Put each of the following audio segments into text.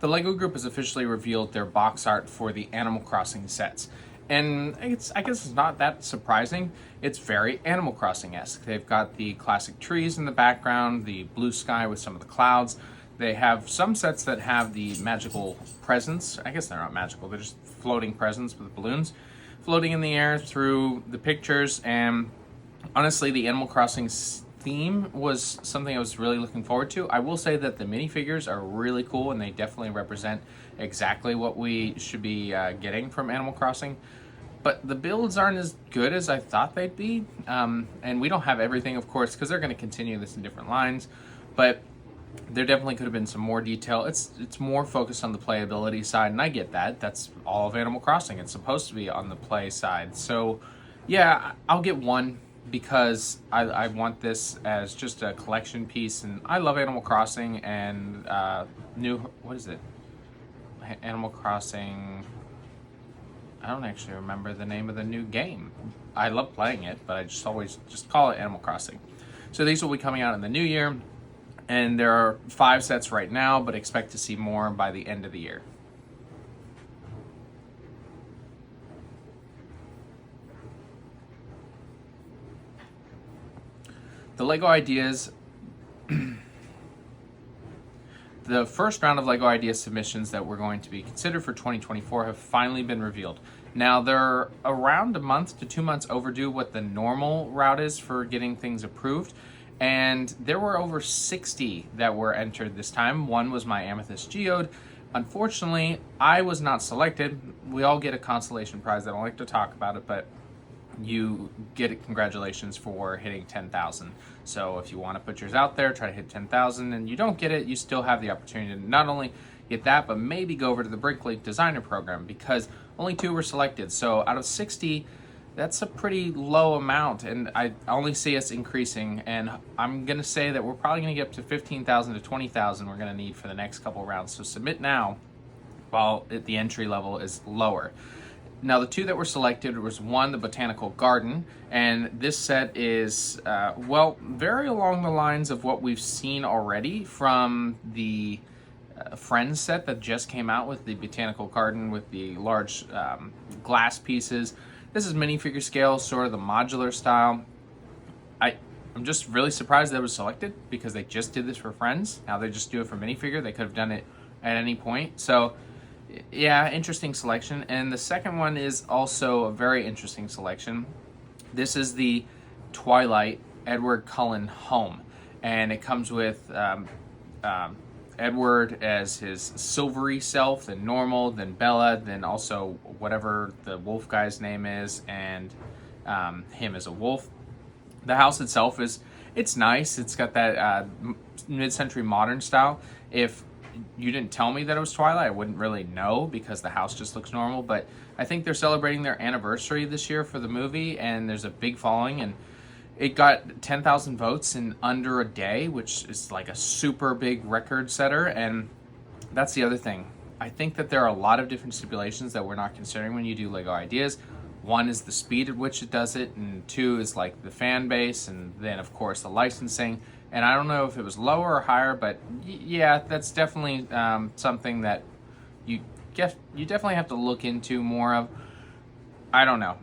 The LEGO Group has officially revealed their box art for the Animal Crossing sets. And I guess it's not that surprising. It's very Animal Crossing-esque. They've got the classic trees in the background, the blue sky with some of the clouds. They have some sets that have the magical presents. I guess they're not magical, they're just floating presents with balloons floating in the air through the pictures. And honestly, the Animal Crossing theme was something I was really looking forward to. I will say that the minifigures are really cool, and they definitely represent exactly what we should be getting from Animal Crossing. But the builds aren't as good as I thought they'd be. And we don't have everything, of course, because they're going to continue this in different lines. But there definitely could have been some more detail. It's more focused on the playability side, and I get that. That's all of Animal Crossing. It's supposed to be on the play side. So, yeah, I'll get one because I want this as just a collection piece, and I love Animal Crossing and what is it? Animal Crossing, I don't actually remember the name of the new game. I love playing it, but I just always just call it Animal Crossing. So these will be coming out in the new year, and there are 5 sets right now, but expect to see more by the end of the year. The LEGO Ideas, the first round of LEGO Ideas submissions that were going to be considered for 2024 have finally been revealed. Now, they're around a month to 2 months overdue what the normal route is for getting things approved, and there were over 60 that were entered this time. One was my Amethyst Geode. Unfortunately, I was not selected. We all get a consolation prize. I don't like to talk about it, but you get it. Congratulations for hitting 10,000. So if you want to put yours out there, try to hit 10,000, and you don't get it, you still have the opportunity to not only get that, but maybe go over to the Bricktacular Designer Program, because only 2 were selected. So out of 60, that's a pretty low amount, and I only see us increasing, and I'm going to say that we're probably going to get up to 15,000 to 20,000 we're going to need for the next couple rounds. So submit now while the entry level is lower. Now, the 2 that were selected was one, the Botanical Garden, and this set is, very along the lines of what we've seen already from the Friends set that just came out with the Botanical Garden with the large glass pieces. This is minifigure scale, sort of the modular style. I'm just really surprised that it was selected because they just did this for Friends. Now they just do it for minifigure. They could have done it at any point. So, yeah, interesting selection. And the second one is also a very interesting selection. This is the Twilight Edward Cullen home. And it comes with Edward as his silvery self, then normal, then Bella, then also whatever the wolf guy's name is, and him as a wolf. The house itself it's nice. It's got that mid-century modern style. If you didn't tell me that it was Twilight, I wouldn't really know because the house just looks normal. But I think they're celebrating their anniversary this year for the movie, and there's a big following, and it got 10,000 votes in under a day, which is like a super big record setter. And that's the other thing. I think that there are a lot of different stipulations that we're not considering when you do LEGO Ideas. One is the speed at which it does it, and 2 is like the fan base, and then of course the licensing. And I don't know if it was lower or higher, but yeah, that's definitely something that you definitely have to look into more of. I don't know.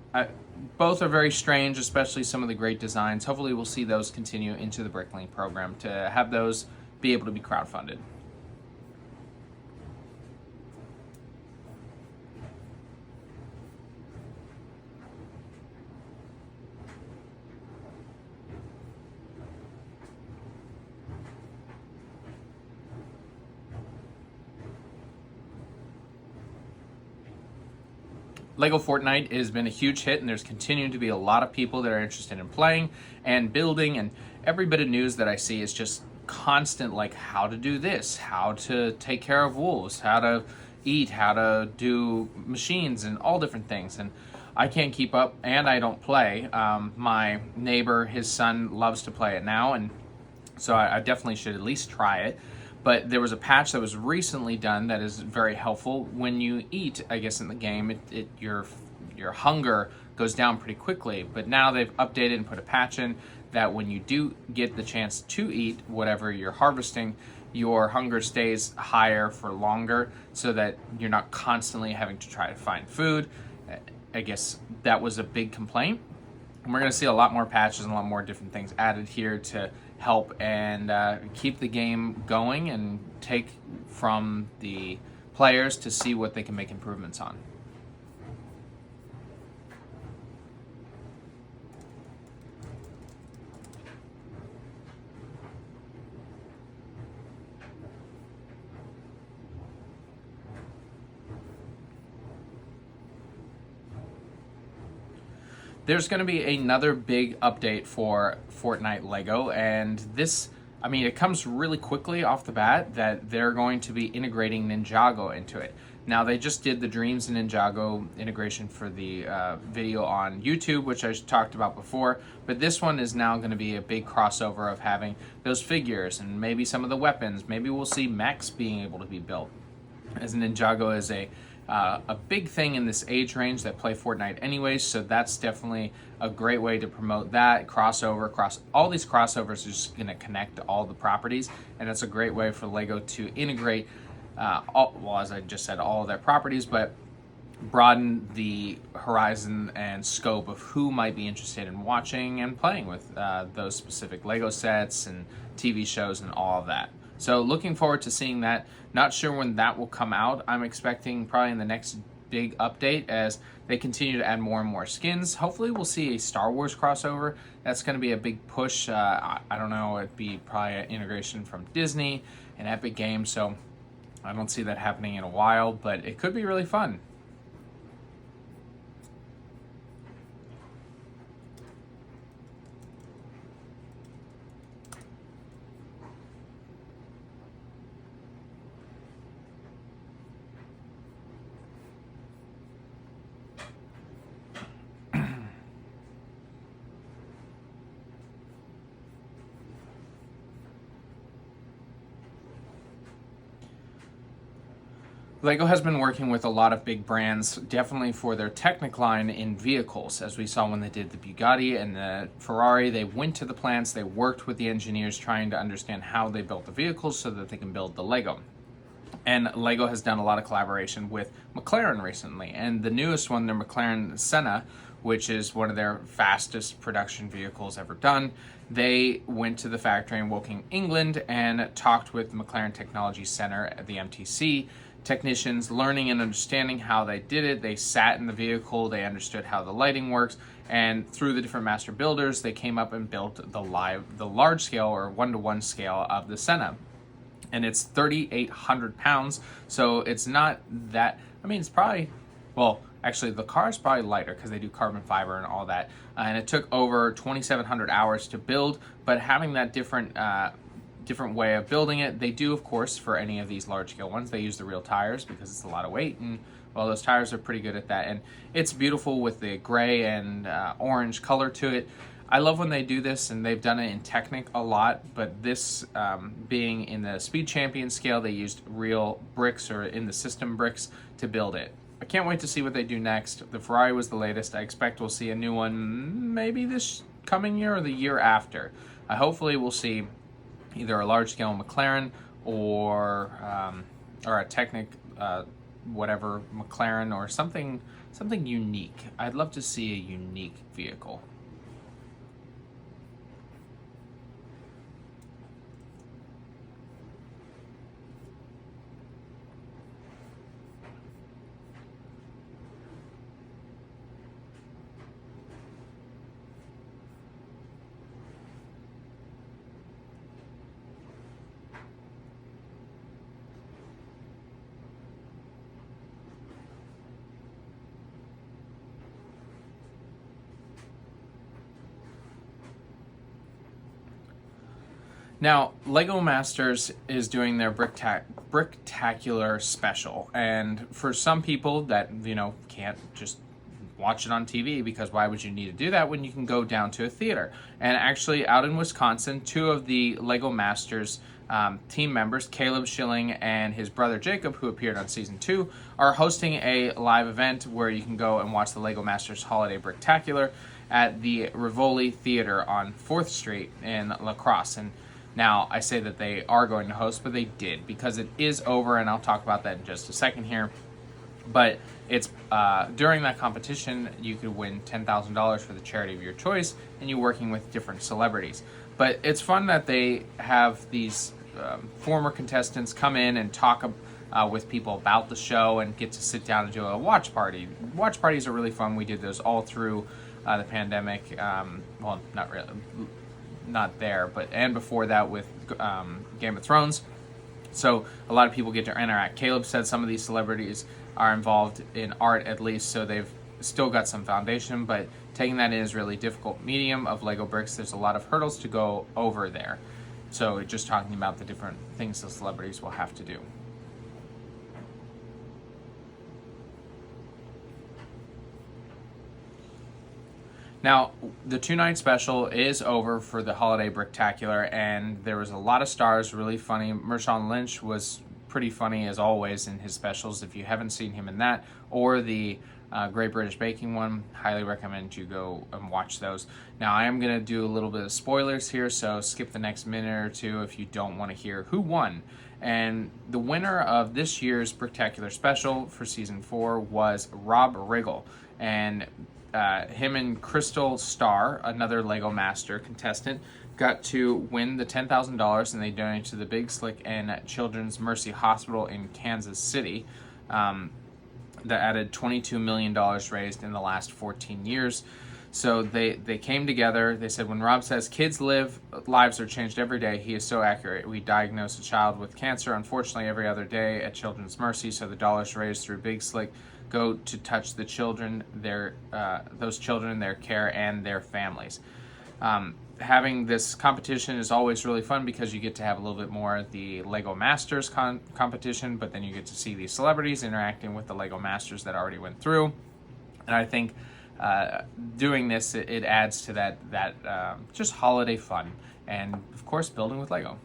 Both are very strange, especially some of the great designs. Hopefully we'll see those continue into the Bricklink program to have those be able to be crowdfunded. LEGO Fortnite has been a huge hit, and there's continuing to be a lot of people that are interested in playing and building, and every bit of news that I see is just constant, like how to do this, how to take care of wolves, how to eat, how to do machines, and all different things. And I can't keep up, and I don't play. My neighbor, his son, loves to play it now, and so I definitely should at least try it. But there was a patch that was recently done that is very helpful. When you eat, I guess in the game, your hunger goes down pretty quickly. But now they've updated and put a patch in that when you do get the chance to eat whatever you're harvesting, your hunger stays higher for longer so that you're not constantly having to try to find food. I guess that was a big complaint. And we're going to see a lot more patches and a lot more different things added here to help and keep the game going and take from the players to see what they can make improvements on. There's going to be another big update for Fortnite Lego, and this, I mean, it comes really quickly off the bat that they're going to be integrating Ninjago into it. Now, they just did the Dreams and Ninjago integration for the video on YouTube, which I talked about before, but this one is now going to be a big crossover of having those figures and maybe some of the weapons. Maybe we'll see mechs being able to be built, as Ninjago is a big thing in this age range that play Fortnite anyways, so that's definitely a great way to promote that crossover. All these crossovers are just going to connect to all the properties, and it's a great way for LEGO to integrate, as I just said, all of their properties, but broaden the horizon and scope of who might be interested in watching and playing with those specific LEGO sets and TV shows and all of that. So looking forward to seeing that. Not sure when that will come out. I'm expecting probably in the next big update as they continue to add more and more skins. Hopefully we'll see a Star Wars crossover. That's going to be a big push. I don't know, it'd be probably an integration from Disney and Epic Games, so I don't see that happening in a while, but it could be really fun. LEGO has been working with a lot of big brands, definitely for their Technic line in vehicles. As we saw when they did the Bugatti and the Ferrari, they went to the plants, they worked with the engineers trying to understand how they built the vehicles so that they can build the Lego. And LEGO has done a lot of collaboration with McLaren recently, and the newest one, their McLaren Senna, which is one of their fastest production vehicles ever done. They went to the factory in Woking, England, and talked with the McLaren Technology Center at the MTC technicians, learning and understanding how they did it. They sat in the vehicle, they understood how the lighting works, and through the different master builders, they came up and built the large scale or 1-to-1 scale of the Senna. And it's 3,800 pounds, so it's not that, I mean, it's probably, well, actually the car is probably lighter because they do carbon fiber and all that. And it took over 2,700 hours to build, but having that different way of building it, they do, of course, for any of these large scale ones, they use the real tires because it's a lot of weight, and well, those tires are pretty good at that. And it's beautiful with the gray and orange color to it. I love when they do this, and they've done it in Technic a lot, but this being in the Speed Champion scale, they used real bricks or in the system bricks to build it. I can't wait to see what they do next. The Ferrari was the latest. I expect we'll see a new one maybe this coming year or the year after. Hopefully we'll see either a large scale McLaren or a Technic, whatever McLaren, or something unique. I'd love to see a unique vehicle. Now, LEGO Masters is doing their Bricktacular special, and for some people that, can't just watch it on TV, because why would you need to do that when you can go down to a theater? And actually, out in Wisconsin, 2 of the LEGO Masters team members, Caleb Schilling and his brother Jacob, who appeared on Season 2, are hosting a live event where you can go and watch the LEGO Masters Holiday Bricktacular at the Rivoli Theater on 4th Street in La Crosse. And Now, I say that they are going to host, but they did, because it is over, and I'll talk about that in just a second here. But it's during that competition, you could win $10,000 for the charity of your choice, and you're working with different celebrities. But it's fun that they have these former contestants come in and talk with people about the show and get to sit down and do a watch party. Watch parties are really fun. We did those all through the pandemic. Well, not really, not there, but and before that with Game of Thrones. So a lot of people get to interact. Caleb said some of these celebrities are involved in art at least, so they've still got some foundation, but taking that in is really difficult medium of Lego bricks. There's a lot of hurdles to go over there. So just talking about the different things the celebrities will have to do. Now, the 2-night special is over for the holiday Bricktacular, and there was a lot of stars, really funny. Marshawn Lynch was pretty funny as always in his specials. If you haven't seen him in that, or the Great British Baking one, highly recommend you go and watch those. Now, I am going to do a little bit of spoilers here, so skip the next minute or two if you don't want to hear who won. And the winner of this year's Bricktacular special for season 4 was Rob Riggle, and him and Crystal Starr, another Lego Master contestant, got to win the $10,000, and they donated to the Big Slick and Children's Mercy Hospital in Kansas City. That added $22 million raised in the last 14 years. So they came together. They said, when Rob says kids lives are changed every day, he is so accurate. We diagnose a child with cancer, unfortunately, every other day at Children's Mercy, so the dollars raised through Big Slick go to touch the children, those children, their care, and their families. Having this competition is always really fun because you get to have a little bit more of the Lego Masters competition, but then you get to see these celebrities interacting with the Lego Masters that already went through. And I think doing this, it adds to that just holiday fun, and of course building with Lego.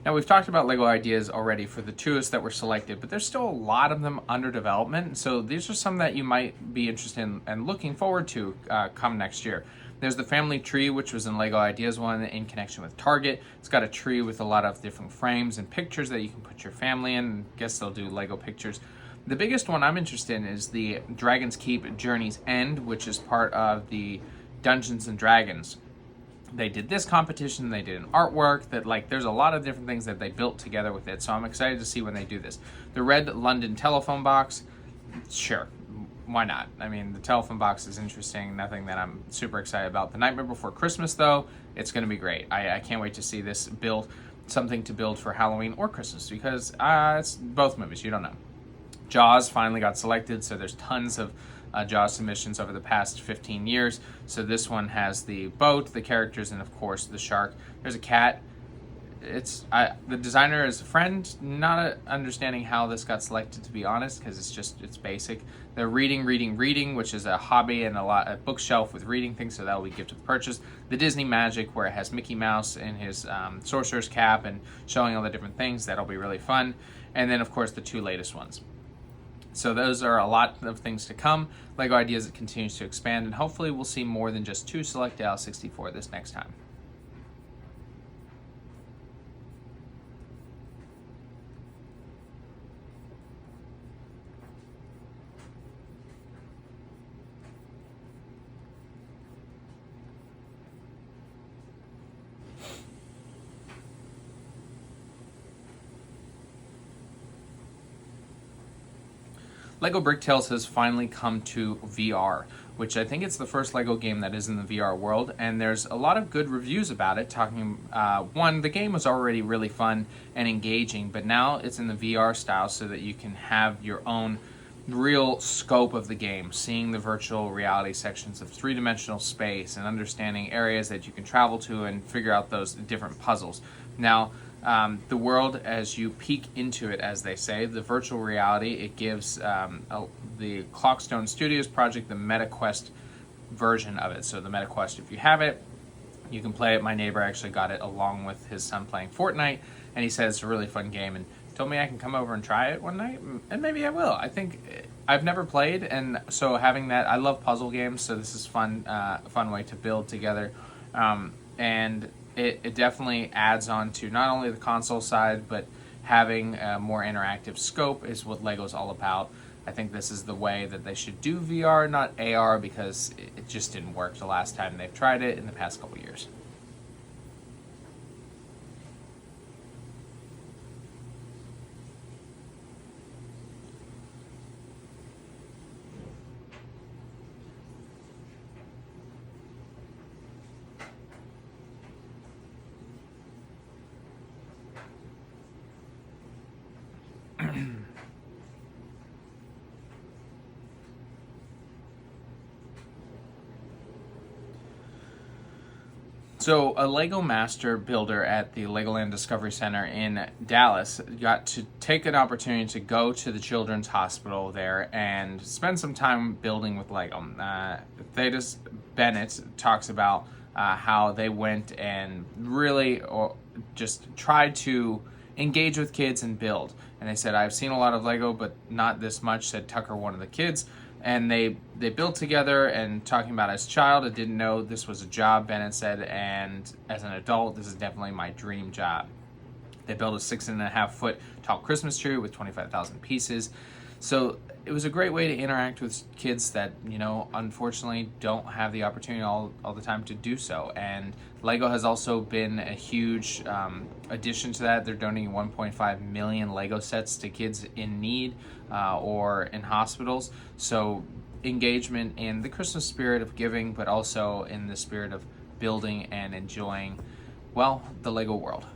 Now, we've talked about Lego ideas already for the 2-ists that were selected, but there's still a lot of them under development. So these are some that you might be interested in and looking forward to come next year. There's the family tree, which was in Lego Ideas one in connection with Target. It's got a tree with a lot of different frames and pictures that you can put your family in. I guess they'll do Lego pictures. The biggest one I'm interested in is the Dragon's Keep Journey's End, which is part of the Dungeons and Dragons. They did this competition, they did an artwork that, there's a lot of different things that they built together with it, so I'm excited to see when they do this. The red London telephone box, sure, why not? I mean, the telephone box is interesting, nothing that I'm super excited about. The Nightmare Before Christmas, though, it's going to be great. I can't wait to see this build, something to build for Halloween or Christmas, because it's both movies, you don't know. Jaws finally got selected, so there's tons of Jaws submissions over the past 15 years. So this one has the boat, the characters, and of course the shark. There's a cat. The designer is a friend, not understanding how this got selected, to be honest, because it's basic. The reading, which is a hobby and a bookshelf with reading things, so that will be gift of purchase. The Disney Magic, where it has Mickey Mouse in his sorcerer's cap and showing all the different things, that'll be really fun. And then of course the 2 latest ones. So those are a lot of things to come. Lego Ideas continues to expand, and hopefully we'll see more than just 2 Select Al64 this next time. Lego Brick Tales has finally come to VR, which I think it's the first Lego game that is in the VR world, and there's a lot of good reviews about it. The game was already really fun and engaging, but now it's in the VR style so that you can have your own real scope of the game, seeing the virtual reality sections of 3-dimensional space and understanding areas that you can travel to and figure out those different puzzles. Now, the world as you peek into it, as they say. The virtual reality, it gives the Clockstone Studios project the MetaQuest version of it. So the MetaQuest, if you have it, you can play it. My neighbor actually got it along with his son playing Fortnite, and he said it's a really fun game and told me I can come over and try it one night, and maybe I will. I think I've never played, and so having that, I love puzzle games, so this is fun way to build together, and it definitely adds on to not only the console side, but having a more interactive scope is what LEGO's all about. I think this is the way that they should do VR, not AR, because it just didn't work the last time they've tried it in the past couple years. So, a Lego master builder at the Legoland Discovery Center in Dallas got to take an opportunity to go to the children's hospital there and spend some time building with Lego. Thetis Bennett talks about how they went and really just tried to engage with kids and build. And they said, I've seen a lot of Lego, but not this much, said Tucker, one of the kids. And they built together, and talking about as a child, I didn't know this was a job, Bennett said, and as an adult, this is definitely my dream job. They built a 6.5 foot tall Christmas tree with 25,000 pieces. So it was a great way to interact with kids that, unfortunately don't have the opportunity all the time to do so. And Lego has also been a huge addition to that. They're donating 1.5 million Lego sets to kids in need or in hospitals. So engagement in the Christmas spirit of giving, but also in the spirit of building and enjoying, well, the Lego world.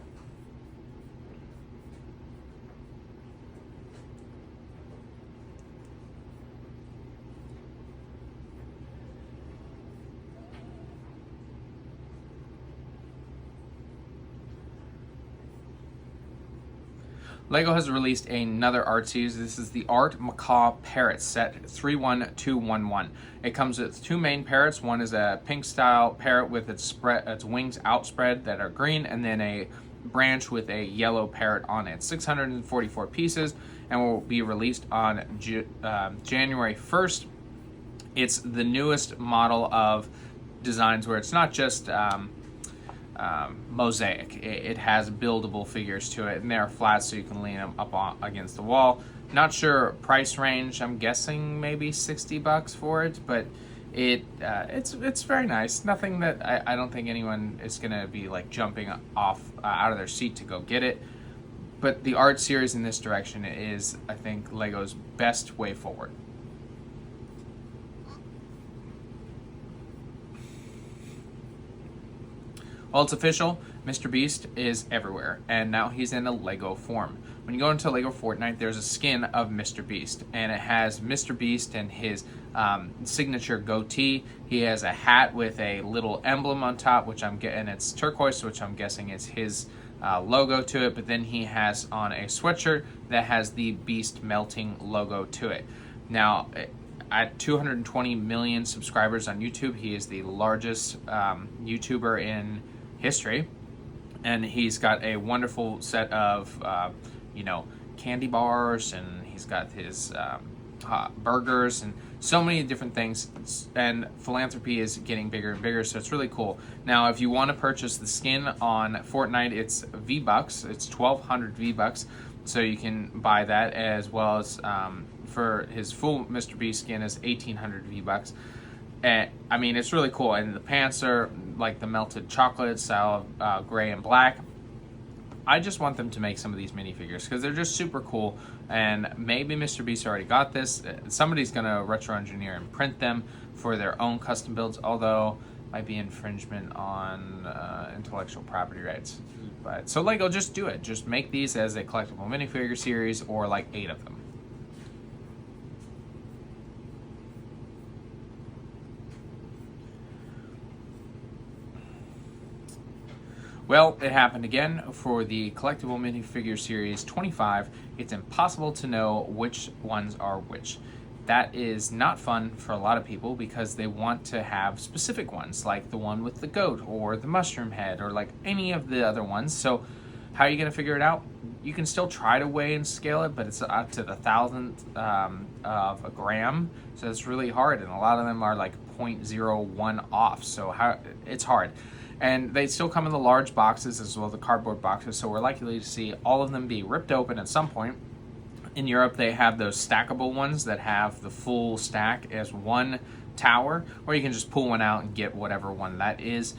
LEGO has released another art series. This is the Art Macaw Parrot set 31211. It comes with two main parrots. One is a pink style parrot with its wings outspread that are green, and then a branch with a yellow parrot on it. 644 pieces, and will be released on January 1st. It's the newest model of designs where it's not just mosaic. It has buildable figures to it, and they're flat, so you can lean them up against the wall. Not sure price range. I'm guessing maybe $60 for it, but it's very nice. Nothing that I don't think anyone is gonna be like jumping off out of their seat to go get it. But the art series in this direction is, I think, LEGO's best way forward. Well, it's official. Mr. Beast is everywhere, and now he's in a Lego form. When you go into Lego Fortnite, there's a skin of Mr. Beast, and it has Mr. Beast and his signature goatee. He has a hat with a little emblem on top, and it's turquoise, which I'm guessing is his logo to it. But then he has on a sweatshirt that has the Beast melting logo to it. Now, at 220 million subscribers on YouTube, he is the largest YouTuber in history, and he's got a wonderful set of candy bars, and he's got his burgers and so many different things, and philanthropy is getting bigger and bigger, so it's really cool. Now, if you want to purchase the skin on Fortnite, it's V-Bucks. It's 1,200 V-Bucks, so you can buy that, as well as for his full Mr. Beast skin is 1,800 V-Bucks. I mean, it's really cool, and the pants are like the melted chocolate style of gray and black. I just want them to make some of these minifigures because they're just super cool, and maybe Mr. Beast already got this. Somebody's going to retro engineer and print them for their own custom builds, although might be infringement on intellectual property rights. But so Lego, just do it. Just make these as a collectible minifigure series, or like 8 of them. Well, it happened again for the Collectible Minifigure Series 25. It's impossible to know which ones are which. That is not fun for a lot of people because they want to have specific ones, like the one with the goat or the mushroom head or like any of the other ones. So how are you going to figure it out? You can still try to weigh and scale it, but it's up to the thousandth of a gram. So it's really hard, and a lot of them are like 0.01 off. So it's hard. And they still come in the large boxes as well as the cardboard boxes, so we're likely to see all of them be ripped open at some point. In Europe, they have those stackable ones that have the full stack as one tower, or you can just pull one out and get whatever one that is.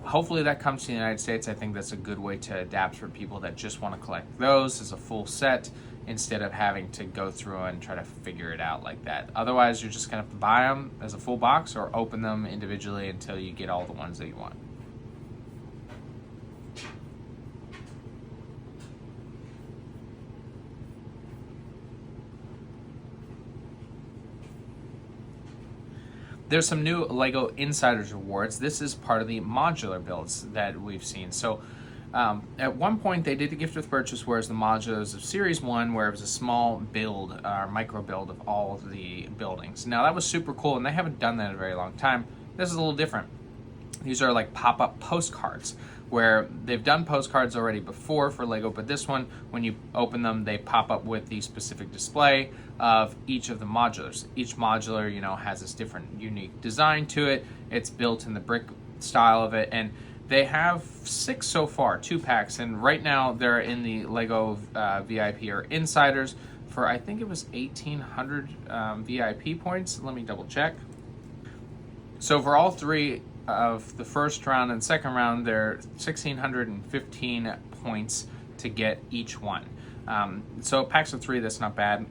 Hopefully that comes to the United States. I think that's a good way to adapt for people that just want to collect those as a full set instead of having to go through and try to figure it out like that. Otherwise, you're just going to have to buy them as a full box or open them individually until you get all the ones that you want. There's some new LEGO Insiders Rewards. This is part of the modular builds that we've seen. So at one point they did the gift with purchase, whereas the modulars of Series 1, where it was a small build, or micro build of all of the buildings. Now that was super cool, and they haven't done that in a very long time. This is a little different. These are like pop-up postcards, where they've done postcards already before for LEGO, but this one, when you open them, they pop up with the specific display of each of the modulars. Each modular, has this different unique design to it. It's built in the brick style of it, and they have 6 so far, 2 packs, and right now they're in the LEGO VIP or Insiders for, I think it was 1,800 VIP points. Let me double check. So for all 3 of the first round and second round, they're 1,615 points to get each one. So packs of 3, that's not bad.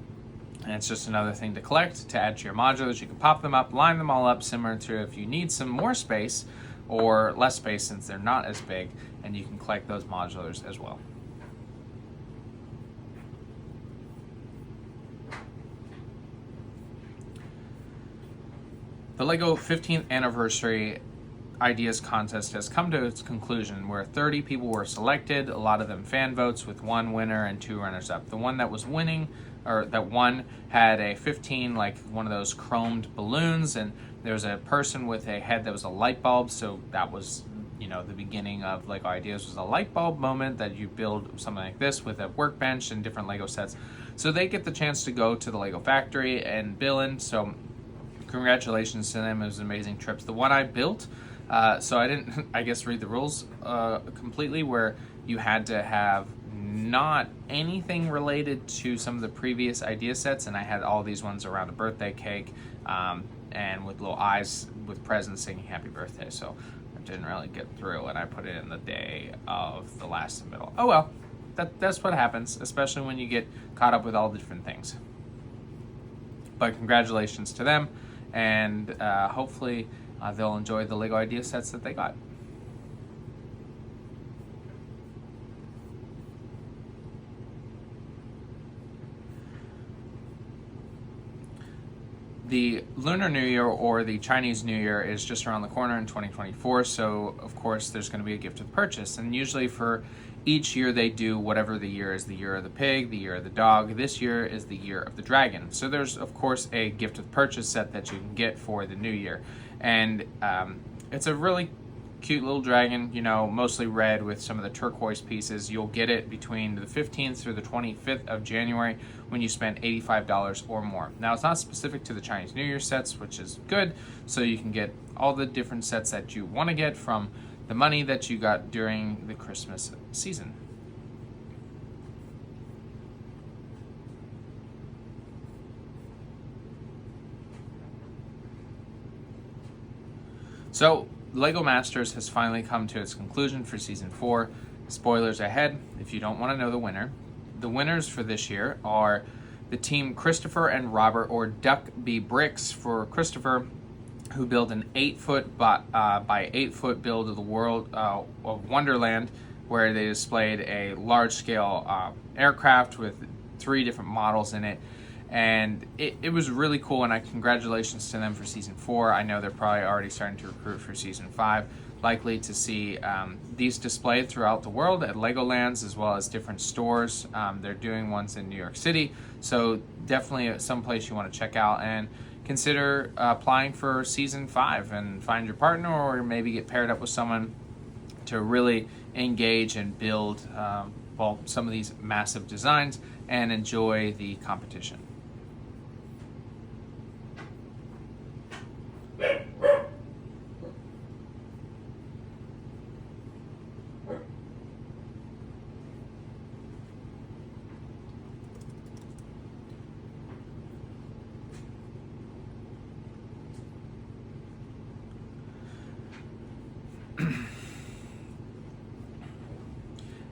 And it's just another thing to collect, to add to your modulars. You can pop them up, line them all up, similar to if you need some more space or less space since they're not as big, and you can collect those modulars as well. The LEGO 15th Anniversary Ideas Contest has come to its conclusion, where 30 people were selected, a lot of them fan votes, with 1 winner and 2 runners-up. The one that was winning, or that won, had a 15, like one of those chromed balloons, and there was a person with a head that was a light bulb, so that was, the beginning of LEGO Ideas, was a light bulb moment that you build something like this with a workbench and different LEGO sets. So they get the chance to go to the LEGO factory and Billund, so congratulations to them. It was amazing trips. The one I built, so I didn't, I guess, read the rules completely, where you had to have not anything related to some of the previous idea sets, and I had all these ones around a birthday cake and with little eyes with presents singing happy birthday, so I didn't really get through, and I put it in the day of the last submittal. Oh well, that's what happens, especially when you get caught up with all the different things. But congratulations to them, and hopefully they'll enjoy the LEGO idea sets that they got. The Lunar New Year, or the Chinese New Year, is just around the corner in 2024, so of course there's going to be a gift with purchase, and usually for each year they do whatever the year is. The year of the pig, the year of the dog. This year is the year of the dragon. So there's of course a gift with purchase set that you can get for the new year, and it's a really cute little dragon, mostly red with some of the turquoise pieces. You'll get it between the 15th through the 25th of January when you spend $85 or more. Now, it's not specific to the Chinese New Year sets, which is good, so you can get all the different sets that you want to get from the money that you got during the Christmas season. So, LEGO Masters has finally come to its conclusion for Season 4. Spoilers ahead if you don't want to know the winner. The winners for this year are the team Christopher and Robert, or Duck B Bricks for Christopher, who built an 8-foot by 8-foot build of the world of Wonderland, where they displayed a large-scale aircraft with 3 different models in it. And it was really cool, and congratulations to them for Season 4. I know they're probably already starting to recruit for Season 5. likely to see these displayed throughout the world at Legolands as well as different stores. They're doing ones in New York City, so definitely someplace you want to check out, and consider applying for season 5 and find your partner, or maybe get paired up with someone to really engage and build some of these massive designs and enjoy the competition.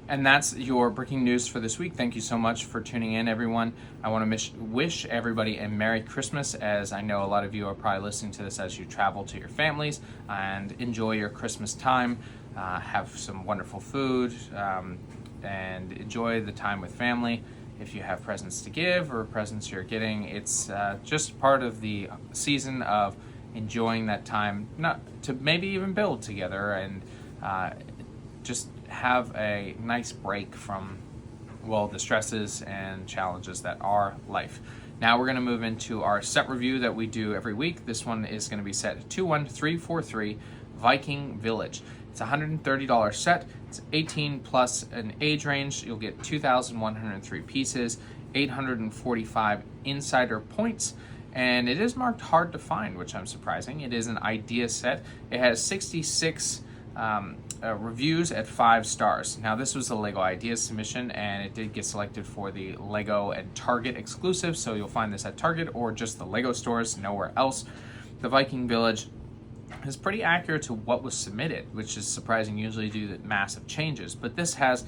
And that's your breaking news for this week. Thank you so much for tuning in, everyone. I want to wish everybody a Merry Christmas, as I know a lot of you are probably listening to this as you travel to your families, and enjoy your Christmas time. Have some wonderful food, and enjoy the time with family. If you have presents to give or presents you're getting, it's just part of the season of enjoying that time, not to maybe even build together, and just have a nice break from, well, the stresses and challenges that are life. Now we're going to move into our set review that we do every week. This one is going to be set 21343 Viking Village. It's a $130 set. It's 18 plus an age range. You'll get 2,103 pieces, 845 insider points, and it is marked hard to find, which I'm surprising. It is an idea set. It has 66 reviews at 5 stars. Now, this was a Lego Ideas submission, and it did get selected for the Lego and Target exclusive, so you'll find this at Target or just the Lego stores, nowhere else. The Viking Village is pretty accurate to what was submitted, which is surprising. Usually do the massive changes, but this has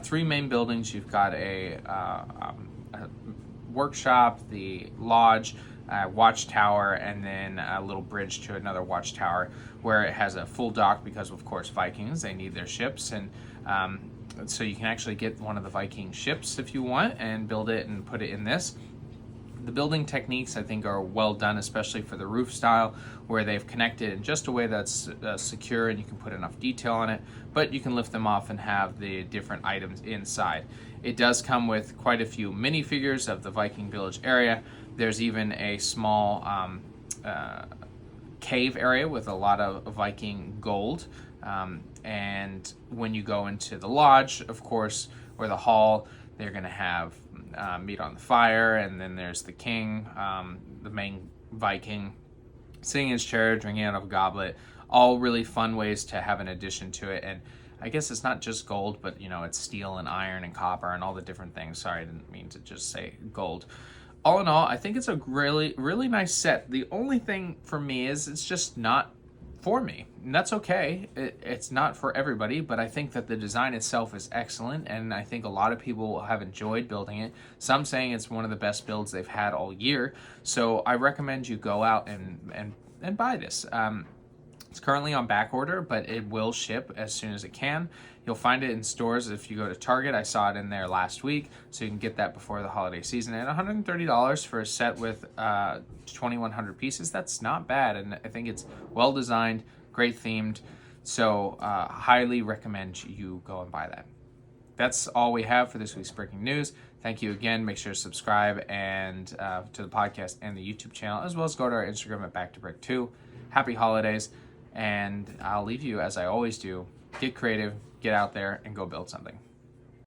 3 main buildings. You've got a workshop, the lodge, watchtower, and then a little bridge to another watchtower, where it has a full dock because, of course, Vikings, they need their ships, and so you can actually get one of the Viking ships if you want and build it and put it in this. The building techniques, I think, are well done, especially for the roof style, where they've connected in just a way that's secure and you can put enough detail on it, but you can lift them off and have the different items inside. It does come with quite a few minifigures of the Viking Village area. There's even a small cave area with a lot of Viking gold. And when you go into the lodge, of course, or the hall, they're going to have meat on the fire, and then there's the king, the main Viking, sitting in his chair, drinking out of a goblet. All really fun ways to have an addition to it. And I guess it's not just gold, but it's steel and iron and copper and all the different things. Sorry, I didn't mean to just say gold. All in all, I think it's a really, really nice set. The only thing for me is it's just not for me, and that's okay. It's not for everybody, but I think that the design itself is excellent, and I think a lot of people have enjoyed building it. Some saying it's one of the best builds they've had all year, so I recommend you go out and buy this. It's currently on back order, but it will ship as soon as it can. You'll find it in stores if you go to Target. I saw it in there last week, so you can get that before the holiday season. And $130 for a set with 2,100 pieces, that's not bad. And I think it's well designed, great themed. So highly recommend you go and buy that. That's all we have for this week's breaking news. Thank you again. Make sure to subscribe and to the podcast and the YouTube channel, as well as go to our Instagram at Back2Brick2. Happy holidays. And I'll leave you, as I always do, get creative, get out there, and go build something.